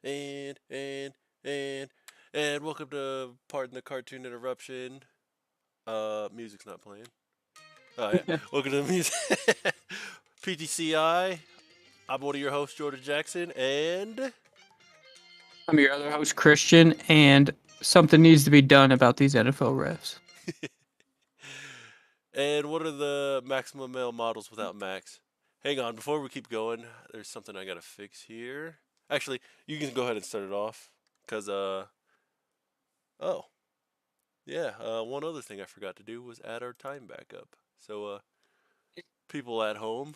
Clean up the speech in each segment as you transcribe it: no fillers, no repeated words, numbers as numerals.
And and welcome to Pardon the Cartoon Interruption. Music's not playing. Oh yeah. Welcome to the music PTCI. I'm one of your hosts, Jordan Jackson, and I'm your other host, Christian, and something needs to be done about these NFL refs. and what are the maximum male models without Max? Hang on, before we keep going, there's something I gotta fix here. Actually, you can go ahead and start it off, cause oh yeah, one other thing I forgot to do was add our time back up. So people at home,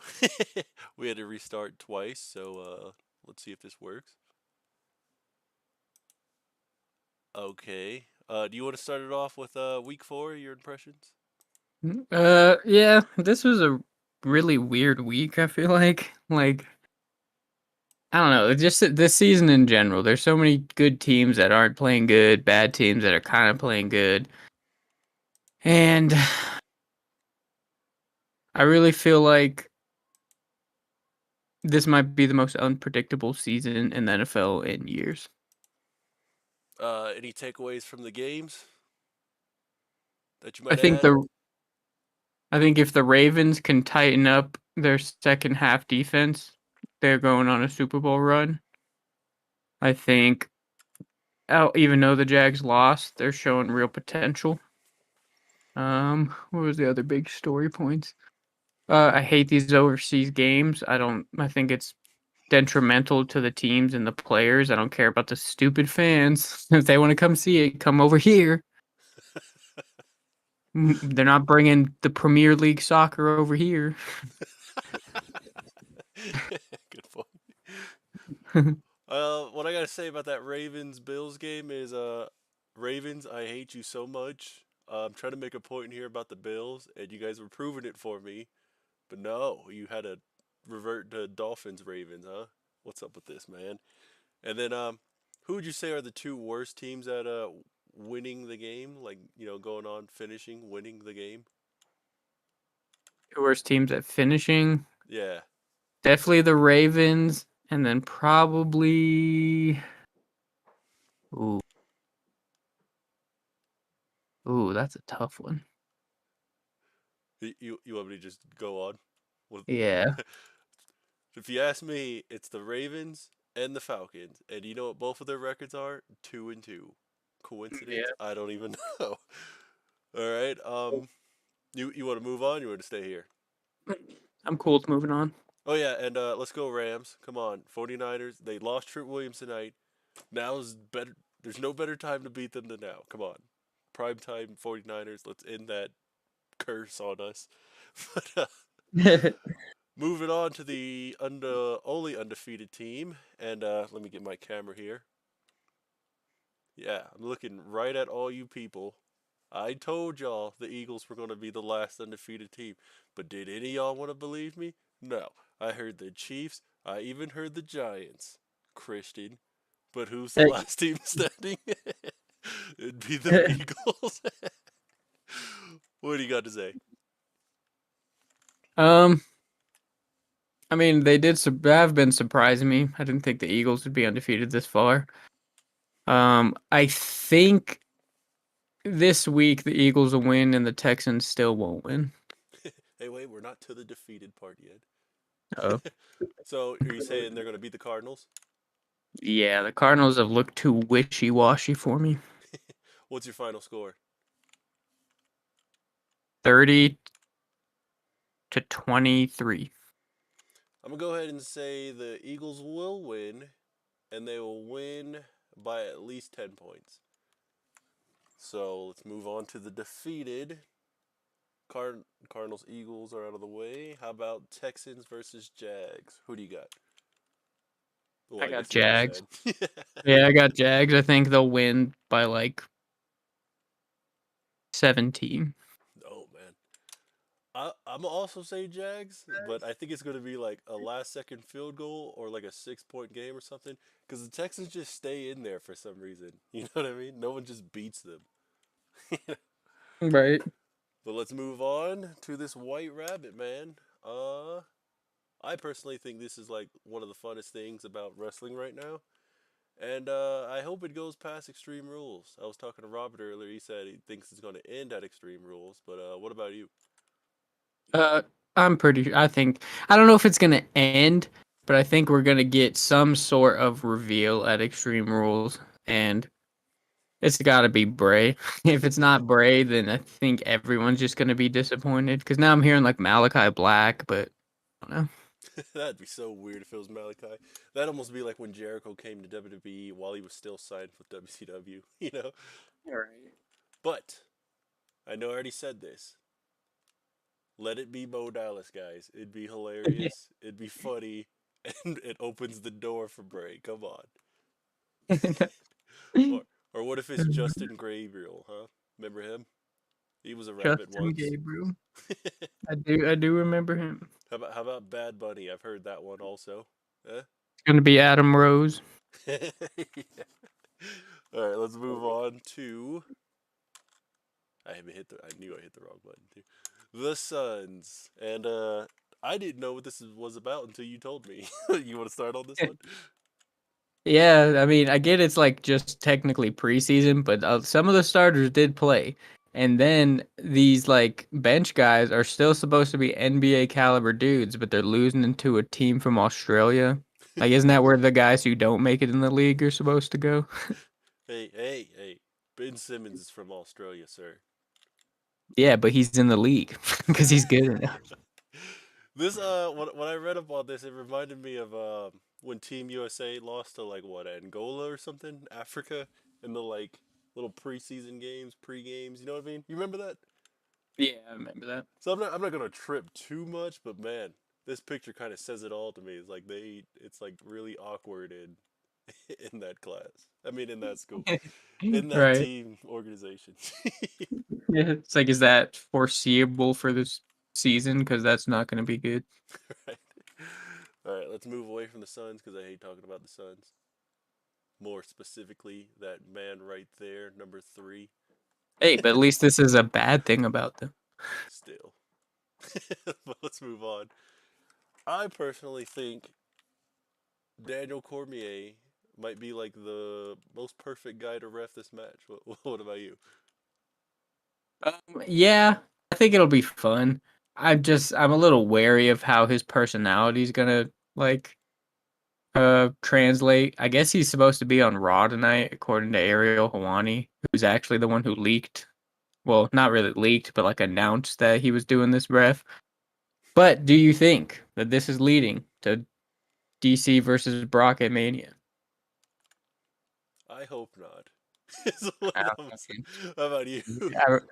we had to restart twice. So let's see if this works. Okay. Do you want to start it off with week 4? Your impressions? Yeah, this was a really weird week, I feel like I don't know, just this season in general. There's so many good teams that aren't playing good, bad teams that are kind of playing good. And I really feel like this might be the most unpredictable season in the NFL in years. Any takeaways from the games that you I might think add? the I think if the Ravens can tighten up their second half defense, they're going on a Super Bowl run. I think even though the Jags lost, they're showing real potential. What was the other big story points? I hate these overseas games. I think it's detrimental to the teams and the players. I don't care about the stupid fans. If they want to come see it, come over here. They're not bringing the Premier League soccer over here. Good point. What I gotta say about that Ravens Bills game is, Ravens, I hate you so much. I'm trying to make a point here about the Bills, and you guys were proving it for me. But no, you had to revert to Dolphins Ravens, huh? What's up with this, man? And then, who would you say are the two worst teams at winning the game? Like, going on, finishing, winning the game. Worst teams at finishing. Yeah. Definitely the Ravens, and then probably. Ooh, that's a tough one. You want me to just go on? With, Yeah. if you ask me, it's the Ravens and the Falcons, and you know what both of their records are? 2-2. Coincidence? Yeah. I don't even know. All right. You want to move on? You want to stay here? I'm cool with moving on. Oh yeah, and let's go Rams. Come on, 49ers. They lost Trent Williams tonight. Now's better. There's no better time to beat them than now. Come on. Prime time 49ers. Let's end that curse on us. But moving on to the only undefeated team. And let me get my camera here. Yeah, I'm looking right at all you people. I told y'all the Eagles were going to be the last undefeated team. But did any of y'all want to believe me? No. I heard the Chiefs. I even heard the Giants. Christian. But who's the Hey, last team standing? It'd be the Eagles. What do you got to say? um, I mean, they have been surprising me. I didn't think the Eagles would be undefeated this far. I think this week the Eagles will win and the Texans still won't win. Hey, wait, we're not to the defeated part Oh, yet. So, are you saying they're going to beat the Cardinals? yeah, the Cardinals have looked too wishy-washy for me. What's your final score? 30-23. I'm going to go ahead and say the Eagles will win, and they will win by at least 10 points. So, let's move on to the defeated. Cardinals Eagles are out of the way. How about Texans versus Jags? Who do you got? Oh, I I got guess you just Jags. said. Yeah, I got Jags. I think they'll win by like 17. Oh man, I'm also say Jags, but I think it's going to be like a last second field goal or like a 6 point game or something. Because the Texans just stay in there for some reason. You know what I mean? No one just beats them. Right. But let's move on to this White Rabbit, man. I personally think this is like one of the funnest things about wrestling right now. And I hope it goes past Extreme Rules. I was talking to Robert earlier. He said he thinks it's going to end at Extreme Rules. But what about you? Uh, I think I don't know if it's gonna end, but I think we're gonna get some sort of reveal at Extreme Rules, and it's got to be Bray. If it's not Bray, then I think everyone's just gonna be disappointed. Because now I'm hearing like Malachi Black, but I don't know. That'd be so weird if it was Malachi. That'd almost be like when Jericho came to WWE while he was still signed with WCW, you know? All right. But I know I already said this. Let it be Bo Dallas, guys. It'd be hilarious. It'd be funny. And it opens the door for Bray. Come on. Or or what if it's Justin Gabriel, huh? Remember him? He was a rabbit Justin once. Gabriel. I do remember him. How about Bad Bunny? I've heard that one also. Eh? It's gonna be Adam Rose. Yeah. All right, let's move on to. I knew I hit the wrong button too. The Suns, and I didn't know what this was about until you told me. You want to start on this one? Yeah, I mean, I get it's like just technically preseason, but some of the starters did play. And then these like bench guys are still supposed to be NBA caliber dudes, but they're losing into a team from Australia. Like, isn't that where the guys who don't make it in the league are supposed to go? Hey, hey, hey! Ben Simmons is from Australia, sir. Yeah, but he's in the league because he's good enough. This when I read about this, it reminded me of when Team USA lost to like what Angola or something, Africa, in the like little preseason games, pre-games. You know what I mean? You remember that? Yeah, I remember that. So I'm not gonna trip too much, but man, this picture kind of says it all to me. It's like really awkward in in that class. I mean, in that school, in that Right. team organization. Yeah, it's like, is that foreseeable for this season? Because that's not going to be good. Right. All right, let's move away from the Suns because I hate talking about the Suns. More specifically, that man right there, number three. Hey, but at least this is a bad thing about them. Still. But let's move on. I personally think Daniel Cormier might be like the most perfect guy to ref this match. What about you? Yeah, I think it'll be fun. I'm a little wary of how his personality is gonna like translate. I guess he's supposed to be on Raw tonight, according to Ariel Hawani, who's actually the one who leaked. Well, not really leaked, but like announced that he was doing this ref. But do you think that this is leading to DC versus Brock at Mania? I hope not. Is what I I'm don't saying. How about you?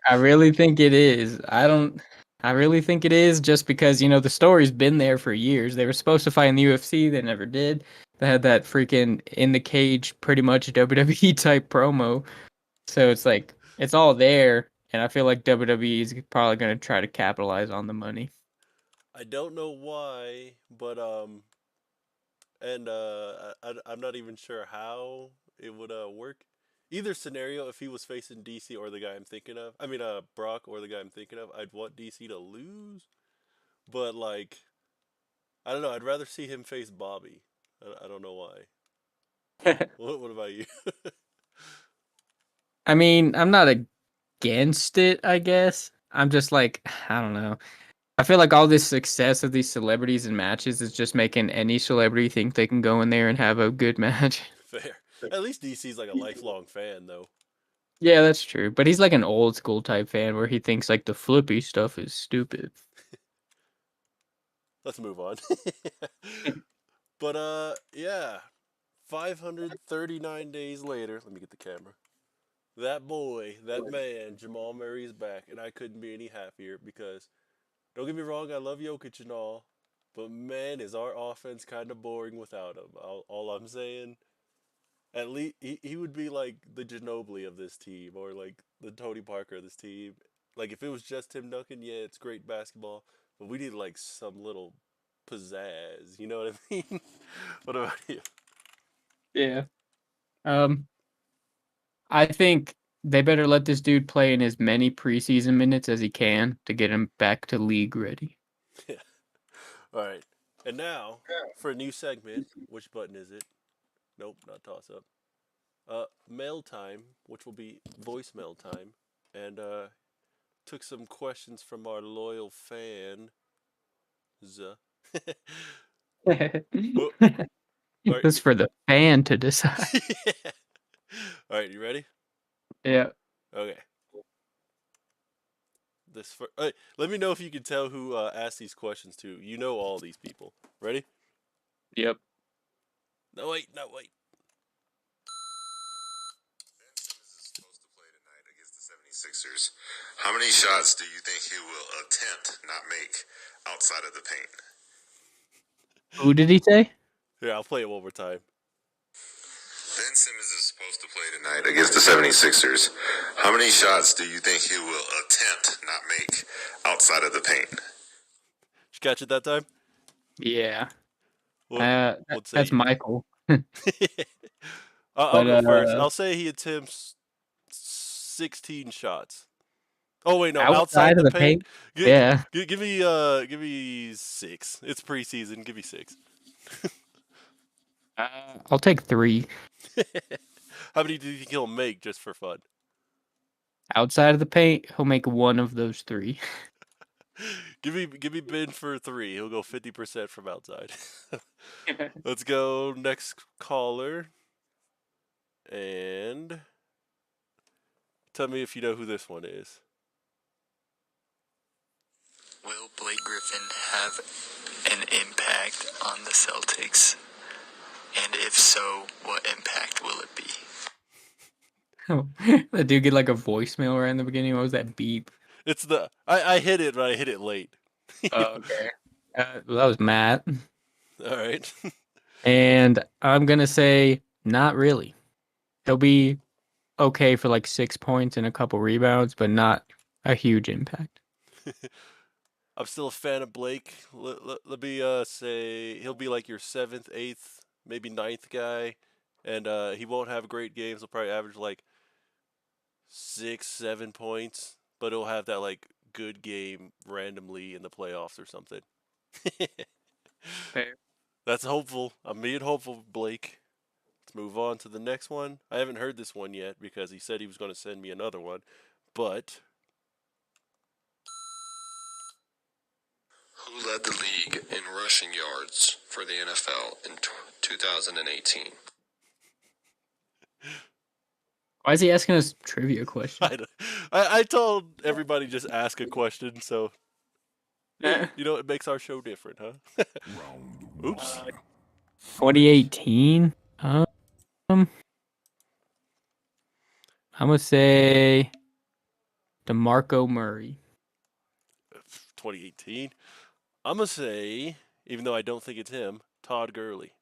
I really think it is. I really think it is just because, the story's been there for years. They were supposed to fight in the UFC, they never did. They had that freaking in the cage, pretty much WWE type promo. So it's like, it's all there. And I feel like WWE is probably going to try to capitalize on the money. I don't know why, but and I'm not even sure how it would work. Either scenario, if he was facing DC or the guy I'm thinking of, I mean Brock or the guy I'm thinking of, I'd want DC to lose. But like, I don't know. I'd rather see him face Bobby. I don't know why. What about you? I mean, I'm not against it, I guess. I'm just like, I don't know. I feel like all this success of these celebrities and matches is just making any celebrity think they can go in there and have a good match. Fair. At least DC's like a lifelong fan though. Yeah, that's true. But he's like an old school type fan where he thinks like the flippy stuff is stupid. Let's move on. But yeah, 539 days later. Let me get the camera. That boy, that man, Jamal Murray is back, and I couldn't be any happier because don't get me wrong, I love Jokic and all, but man, is our offense kind of boring without him. All I'm saying, at least he would be like the Ginobili of this team, or like the Tony Parker of this team. Like if it was just Tim Duncan, yeah, it's great basketball, but we need like some little pizzazz. You know what I mean? What about you? Yeah. Um, I think they better let this dude play in as many preseason minutes as he can to get him back to league ready. All right, and now for a new segment. Which button is it? Nope, not toss up. Mail time, which will be voicemail time, and took some questions from our loyal fan. Oh, all right, That's for the fan to decide. all right, you ready? Yeah. Okay. Let me know if you can tell who asked these questions to. You know all these people. Ready? Yep. No wait, no wait. Ben Simmons is supposed to play tonight against the 76ers. How many shots do you think he will attempt, not make, outside of the paint? Who did he say? Here, I'll play it one more time. Ben Simmons is supposed to play tonight against the 76ers. How many shots do you think he will attempt, not make, outside of the paint? Did you catch it that time? Yeah. What? What say That's you? Michael. I'll But go first. I'll say he attempts 16 shots. Oh wait, no, outside outside of the the paint. paint. Yeah. Give me 6. It's preseason. Give me 6. I'll take 3. How many do you think he'll make just for fun? Outside of the paint, he'll make one of those 3. Give me Ben for 3. He'll go 50% from outside. Let's go next caller. And tell me if you know who this one is. Will Blake Griffin have an impact on the Celtics? And if so, what impact will it be? Oh, that dude get like a voicemail right in the beginning. What was that beep? It's the I hit it, but I hit it late. Oh, okay. Well, that was Matt. All right. And I'm gonna say not really. He'll be okay for like 6 points and a couple rebounds, but not a huge impact. I'm still a fan of Blake. Let me say he'll be like your 7th, 8th, maybe ninth guy, and he won't have great games. He'll probably average like 6, 7 points, but he'll have that like good game randomly in the playoffs or something. Fair. That's hopeful. I'm being hopeful, Blake. Let's move on to the next one. I haven't heard this one yet because he said he was going to send me another one, but Who led the league in rushing yards for the NFL in 2018? Why is he asking us trivia questions? I told everybody just ask a question, so you know it makes our show different, huh? Oops. 2018. I'm gonna say DeMarco Murray. 2018. I'm gonna say, even though I don't think it's him, Todd Gurley.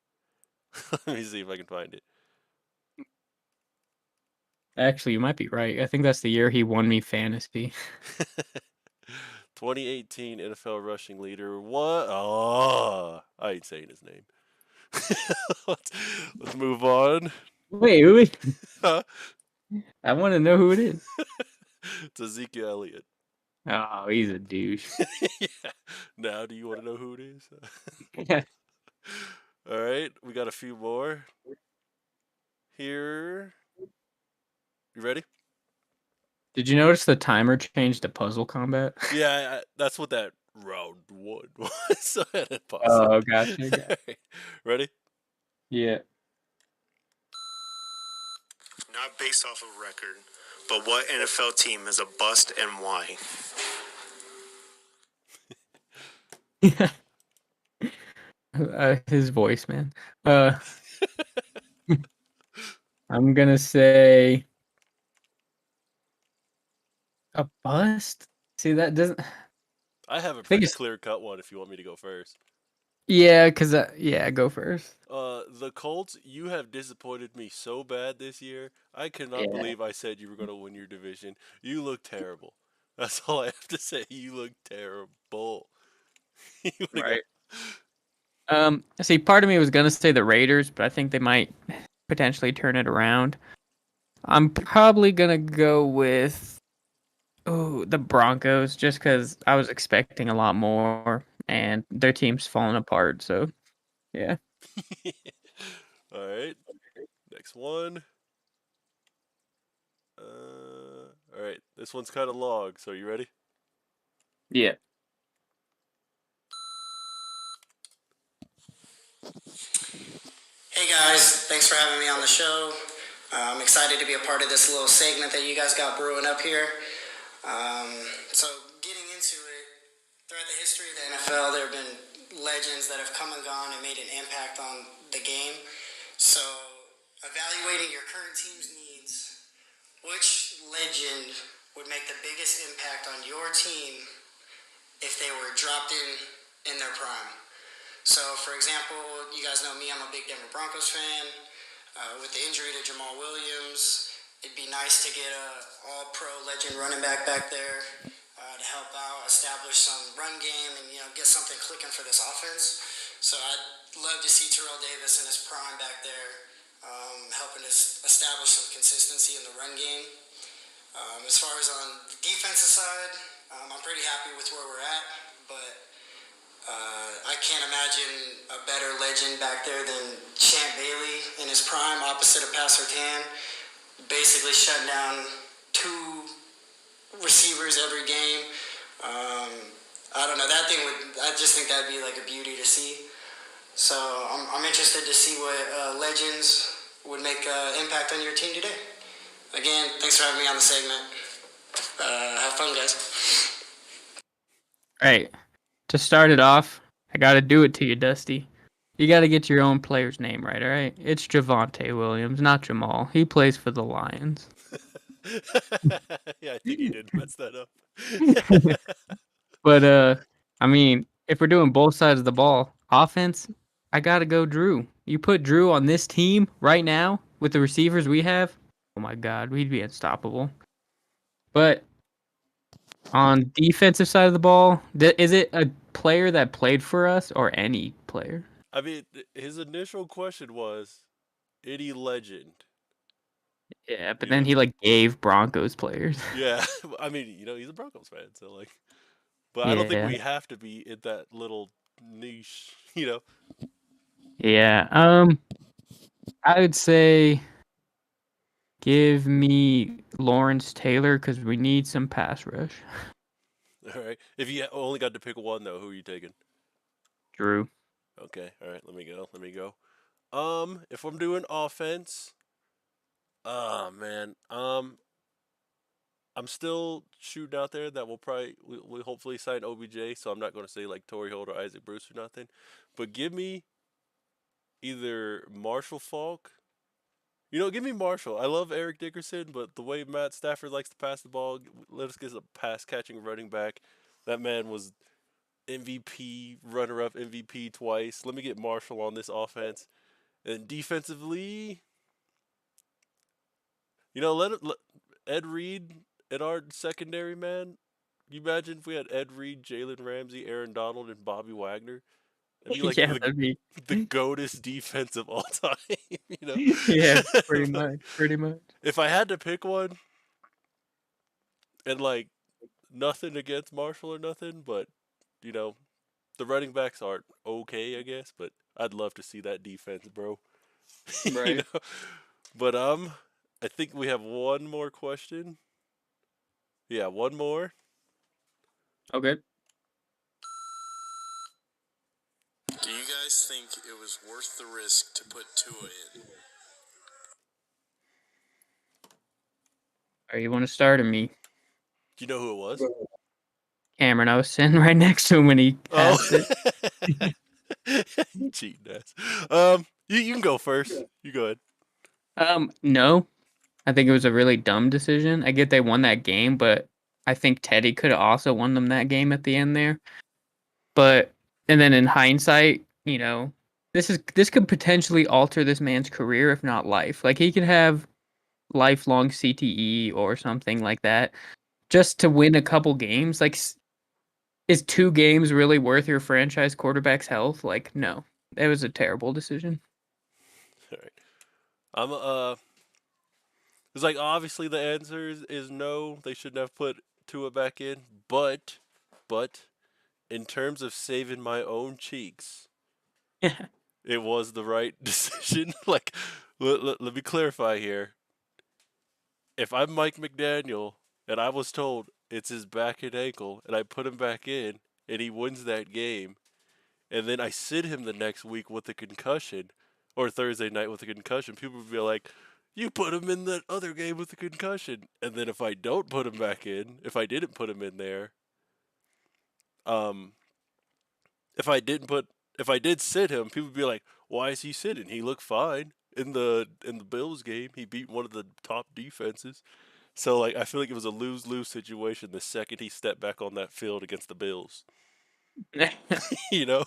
Let me see if I can find it. Actually, you might be right. I think that's the year he won me fantasy. 2018 NFL rushing leader. What? Oh, I ain't saying his name. let's move on. Wait, who is? Huh? I want to know who it is. It's Ezekiel Elliott. Oh, he's a douche. Yeah. Now, do you want to know who it is? All right, we got a few more. Here. You ready? Did you notice the timer changed to puzzle combat? Yeah, that's what that round 1 was. So I had to pause it. Oh, gotcha. Alright, ready? Yeah. Not based off of record, but what NFL team is a bust and why? His voice, man. I'm gonna say a bust. See, that doesn't. I have a think pretty it's- clear cut one if you want me to go first. Yeah, cause yeah, go first. The Colts, you have disappointed me so bad this year. I cannot Yeah. believe I said you were going to win your division. You look terrible. That's all I have to say. You look terrible. You would've got- See, part of me was gonna say the Raiders, but I think they might potentially turn it around. I'm probably gonna go with the Broncos, just because I was expecting a lot more, and their team's falling apart. So, yeah. All right. next one. All right, this one's kind of long, so you ready? Yeah. Hey guys, thanks for having me on the show. I'm excited to be a part of this little segment that you guys got brewing up here. So getting into it, throughout the history of the NFL, there have been legends that have come and gone and made an impact on the game. So evaluating your current team's needs, which legend would make the biggest impact on your team if they were dropped in their prime? So, for example, you guys know me, I'm a big Denver Broncos fan. With the injury to Jamal Williams, it'd be nice to get a all-pro legend running back there to help out, establish some run game, and get something clicking for this offense. So I'd love to see Terrell Davis in his prime back there, helping us establish some consistency in the run game. As far as on the defensive side, I'm pretty happy with where we're at, but I can't imagine a better legend back there than Champ Bailey in his prime, opposite of Pat Surtain, basically shutting down 2 receivers every game. I don't know, I just think that'd be like a beauty to see. So I'm interested to see what legends would make impact on your team today. Again, thanks for having me on the segment. Have fun, guys. All right. To start it off, I got to do it to you, Dusty. You got to get your own player's name right, all right? It's Javonte Williams, not Jamal. He plays for the Lions. Yeah, I think you did mess that up. But, I mean, if we're doing both sides of the ball, offense, I got to go Drew. You put Drew on this team right now with the receivers we have, oh my God, we'd be unstoppable. But on defensive side of the ball, is it a player that played for us or any player? I mean, his initial question was, any legend? Yeah, but then he gave Broncos players. Yeah, I mean, he's a Broncos fan, so but I don't think we have to be in that little niche, Yeah. I would say give me Lawrence Taylor because we need some pass rush. All right. If you only got to pick one, though, who are you taking? Drew. Okay. All right. Let me go. If I'm doing offense, oh man, I'm still shooting out there that we'll hopefully sign OBJ. So I'm not going to say like Torrey Holt or Isaac Bruce or nothing, but give me either Marshall Faulk. Give me Marshall. I love Eric Dickerson, but the way Matt Stafford likes to pass the ball, let us get a pass-catching running back. That man was MVP, runner-up MVP twice. Let me get Marshall on this offense. And defensively, let Ed Reed at our secondary, man. You imagine if we had Ed Reed, Jalen Ramsey, Aaron Donald, and Bobby Wagner? That'd be like that'd be... the GOATest defense of all time, Yeah, pretty much. If I had to pick one, and nothing against Marshall or nothing, but the running backs aren't okay, I guess. But I'd love to see that defense, bro. Right. But I think we have one more question. Yeah, one more. Okay. Do you guys think it was worth the risk to put Tua in? Or you want to start or me? Do you know who it was? Cameron. I was sitting right next to him when he passed it. Cheating ass. You can go first. You go ahead. No. I think it was a really dumb decision. I get they won that game, but I think Teddy could have also won them that game at the end there. And then in hindsight, this could potentially alter this man's career, if not life. Like, he could have lifelong CTE or something like that just to win a couple games. Like, is 2 games really worth your franchise quarterback's health? Like, no. It was a terrible decision. All right. It's obviously the answer is no. They shouldn't have put Tua back in. But in terms of saving my own cheeks, it was the right decision. let me clarify here. If I'm Mike McDaniel and I was told it's his back and ankle and I put him back in and he wins that game and then I sit him the next week with a concussion or Thursday night with a concussion, people would be like, you put him in that other game with a concussion. And then if I don't put him back in, if I didn't put him in there, if I did sit him, people would be like, why is he sitting? He looked fine in the Bills game. He beat one of the top defenses. So like I feel like it was a lose-lose situation the second he stepped back on that field against the Bills. You know?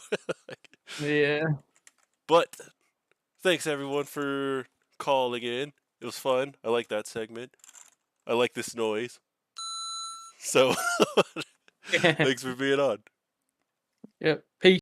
Yeah. But thanks everyone for calling in. It was fun. I like that segment. I like this noise. So thanks for being on. Yep. Peace.